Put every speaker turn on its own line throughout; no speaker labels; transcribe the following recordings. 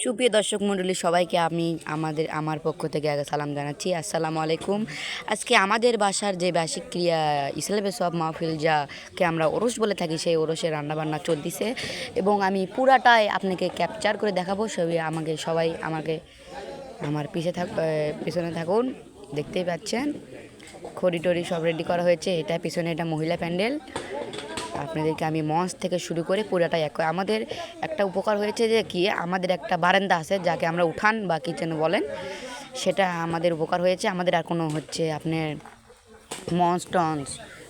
সুপ্রিয় দর্শক মণ্ডলী সবাইকে আমি আমার পক্ষ থেকে আগে সালাম জানাচ্ছি। আসসালামু আলাইকুম। আজকে আমাদের বাসার যে বার্ষিক ক্রিয়া ইসলামে সব মাহফিল যাকে আমরা ওরস বলে থাকি, সেই ওরসের রান্নাবান্না চলতেছে এবং আমি পুরাটাই আপনাকে ক্যাপচার করে দেখাবো। সবাই আমার পিছনে থাকুন। দেখতেই পাচ্ছেন খড়ি টড়ি সব রেডি করা হয়েছে। এটা পিছনে এটা মহিলা প্যান্ডেল। আপনাদেরকে আমি মঞ্চ থেকে শুরু করে পুরাটাই আমাদের একটা উপকার হয়েছে যে কি আমাদের একটা বারান্দা আছে যাকে আমরা উঠান বা কিচেন বলেন, সেটা আমাদের উপকার হয়েছে। আমাদের আর কোনো আপনার মঞ্চ টঞ্চ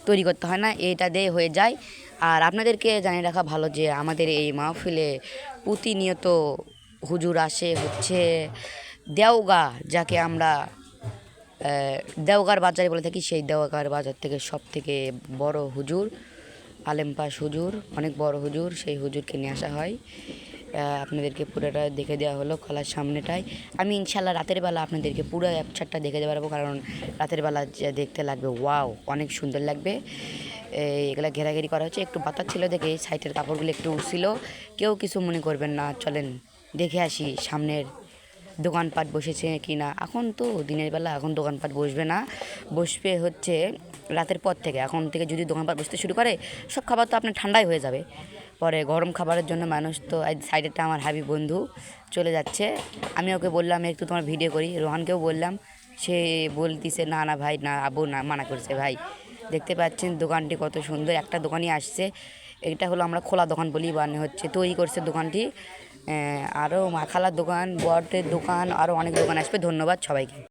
তৈরি করতে হয় না, এটা দিয়ে হয়ে যায়। আর আপনাদেরকে জানিয়ে রাখা ভালো যে আমাদের এই মাহফিলে প্রতিনিয়ত হুজুর আসে দেওগা, যাকে আমরা দেওগার বাজারে বলে থাকি। সেই দেওগার বাজার থেকে সব থেকে বড় হুজুর আলেমপাস হুজুর, অনেক বড় হুজুর, সেই হুজুরকে নিয়ে আসা হয়। আপনাদেরকে পুরোটা দেখে দেওয়া হলো খোলার সামনেটায়। আমি ইনশাল্লাহ রাতের বেলা আপনাদেরকে পুরো অ্যাপচারটা দেখে দেওয়া পারবো, কারণ রাতের বেলা যে দেখতে লাগবে ওয়াও, অনেক সুন্দর লাগবে। এগুলা ঘেরাঘেরি করা হচ্ছে, একটু বাতাস ছিল দেখে সাইটের কাপড়গুলো একটু উঠছিল। কেউ কিছু মনে করবেন না, চলেন দেখে আসি সামনের দোকানপাট বসেছে কি না। এখন তো দিনের বেলা, এখন দোকানপাট বসবে না, বসবে রাতের পর থেকে। এখন থেকে যদি দোকানপাট বসতে শুরু করে, সব খাবার তো আপনার ঠান্ডাই হয়ে যাবে। পরে গরম খাবারের জন্য মানুষ তো সাইডেরটা আমার হাবি বন্ধু চলে যাচ্ছে। আমি ওকে বললাম একটু তোমার ভিডিও করি, রোহানকেও বললাম, সে বলতিছে না না ভাই না, আব্বু না মানা করছে। ভাই দেখতে পাচ্ছেন দোকানটি কত সুন্দর, একটা দোকানই আসছে। এটা হলো আমরা খোলা দোকান বলি, মানে তৈরি করছে দোকানটি। আরও মাখালার দোকান, বটের দোকান, আরও অনেক দোকান আসবে। ধন্যবাদ সবাইকে।